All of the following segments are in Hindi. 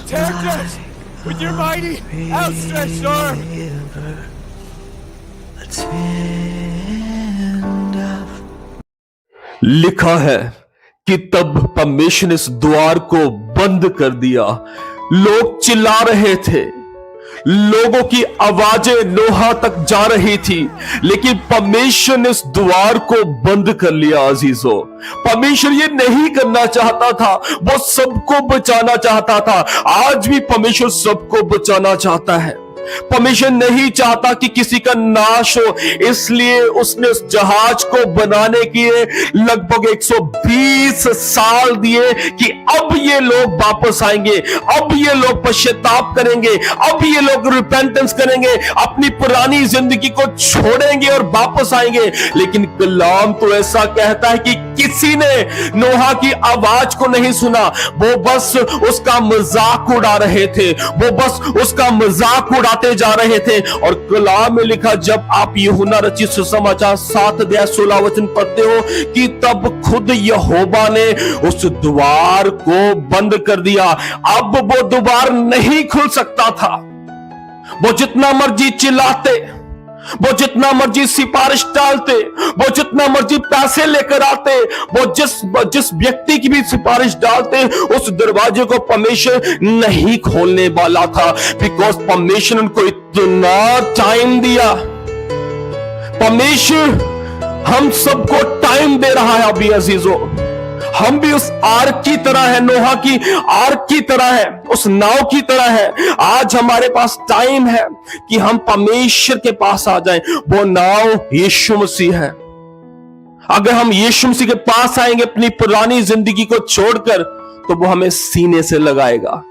Protect us with your mighty outstretched arm. लिखा है कि तब परमेश्वर ने इस द्वार को बंद कर दिया। लोग चिल्ला रहे थे, लोगों की आवाजें नोहा तक जा रही थी, लेकिन परमेश्वर ने इस द्वार को बंद कर लिया। अजीजों, परमेश्वर ये नहीं करना चाहता था, वो सबको बचाना चाहता था। आज भी परमेश्वर सबको बचाना चाहता है। परमेश्वर नहीं चाहता कि किसी का नाश हो, इसलिए उसने उस जहाज को बनाने के लिए लगभग 120 साल दिए कि अब ये लोग वापस आएंगे, अब ये लोग पश्चाताप करेंगे, अब ये लोग रिपेंटेंस करेंगे, अपनी पुरानी जिंदगी को छोड़ेंगे और वापस आएंगे। लेकिन कलाम तो ऐसा कहता है कि किसी ने नोहा की आवाज को नहीं सुना, वो बस उसका मजाक उड़ा रहे थे, वो बस उसका मजाक उड़ाते जा रहे थे। और कलाम में लिखा, जब आप यूहन्ना रचित सुसमाचार 7 अध्याय 16 वचन पढ़ते हो कि तब खुद यहोवा ने उस द्वार को बंद कर दिया। अब वो द्वार नहीं खुल सकता था। वो जितना मर्जी चिल्लाते, वो जितना मर्जी सिफारिश डालते, वो जितना मर्जी पैसे लेकर आते, वो जिस व्यक्ति की भी सिफारिश डालते, उस दरवाजे को परमेश्वर नहीं खोलने वाला था। बिकॉज परमेश्वर ने उनको इतना टाइम दिया। परमेश्वर हम सबको टाइम दे रहा है। अभी अजीजों, हम भी उस आर्क की तरह है, नोहा की आर्क की तरह है, उस नाव की तरह है। आज हमारे पास टाइम है कि हम परमेश्वर के पास आ जाएं। वो नाव यीशु मसीह है। अगर हम यीशु मसीह के पास आएंगे अपनी पुरानी जिंदगी को छोड़कर, तो वो हमें सीने से लगाएगा।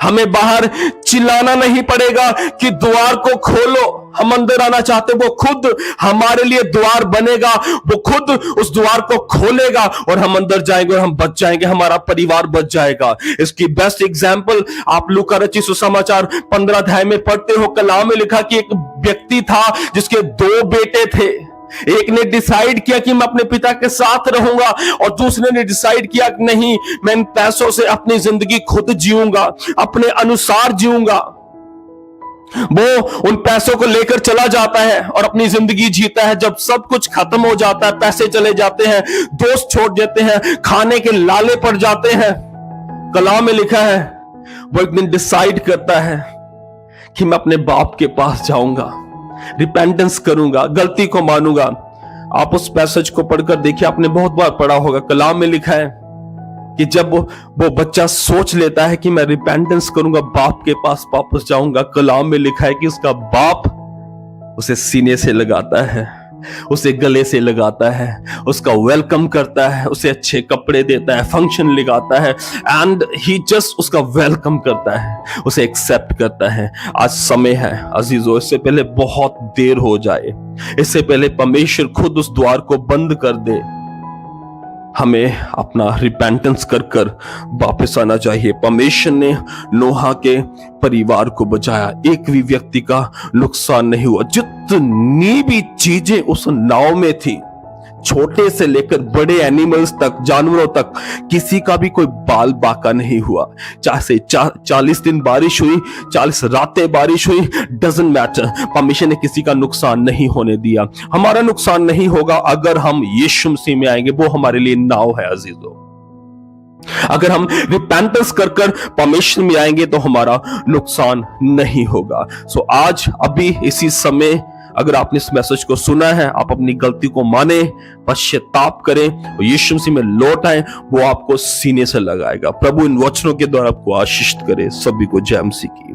हमें बाहर चिल्लाना नहीं पड़ेगा कि द्वार को खोलो, हम अंदर आना चाहते। वो खुद हमारे लिए द्वार बनेगा, वो खुद उस द्वार को खोलेगा और हम अंदर जाएंगे और हम बच जाएंगे, हमारा परिवार बच जाएगा। इसकी बेस्ट एग्जांपल आप लूका रचित सुसमाचार 15 अध्याय में पढ़ते हो। कलाम में लिखा कि एक व्यक्ति था जिसके 2 बेटे थे। एक ने डिसाइड किया कि मैं अपने पिता के साथ रहूंगा, और दूसरे ने डिसाइड किया कि नहीं, मैं इन पैसों से अपनी जिंदगी खुद जीऊंगा, अपने अनुसार जीऊंगा। वो उन पैसों को लेकर चला जाता है और अपनी जिंदगी जीता है। जब सब कुछ खत्म हो जाता है, पैसे चले जाते हैं, दोस्त छोड़ देते हैं, खाने के लाले पड़ जाते हैं, कलाम में लिखा है वो एक दिन डिसाइड करता है कि मैं अपने बाप के पास जाऊंगा, रिपेंटेंस करूंगा, गलती को मानूंगा। आप उस पैसेज को पढ़कर देखिए, आपने बहुत बार पढ़ा होगा। कलाम में लिखा है कि जब वो बच्चा सोच लेता है कि मैं रिपेंटेंस करूंगा, बाप के पास वापस जाऊंगा, कलाम में लिखा है कि उसका बाप उसे सीने से लगाता है, उसे गले से लगाता है, उसका वेलकम करता है, उसे अच्छे कपड़े देता है, फंक्शन लगाता है, एंड ही जस्ट उसका वेलकम करता है, उसे एक्सेप्ट करता है। आज समय है अजीजों, इससे पहले बहुत देर हो जाए, इससे पहले परमेश्वर खुद उस द्वार को बंद कर दे, हमें अपना रिपेंटेंस कर कर वापस आना चाहिए। परमेश्वर ने नोहा के परिवार को बचाया, एक भी व्यक्ति का नुकसान नहीं हुआ। जितनी भी चीजें उस नाव में थी, छोटे से लेकर बड़े एनिमल्स तक, जानवरों तक, किसी का भी कोई बाल बाका नहीं हुआ। चाहे 40 दिन बारिश हुई, 40 रातें बारिश हुई, डजंट मैटर, परमेश्वर ने किसी का नुकसान नहीं होने दिया। हमारा नुकसान नहीं होगा अगर हम यीशु मसीह में आएंगे, वो हमारे लिए नाव है अजीजों। अगर हम रिपेंटेंस कर कर परमेश्वर में आएंगे तो हमारा नुकसान नहीं होगा। सो आज अभी इसी समय अगर आपने इस मैसेज को सुना है, आप अपनी गलती को माने, पश्चाताप करें और यीशु मसीह में लौट आए, वो आपको सीने से लगाएगा। प्रभु इन वचनों के द्वारा आपको आशीष करे। सभी को जय मसीह की।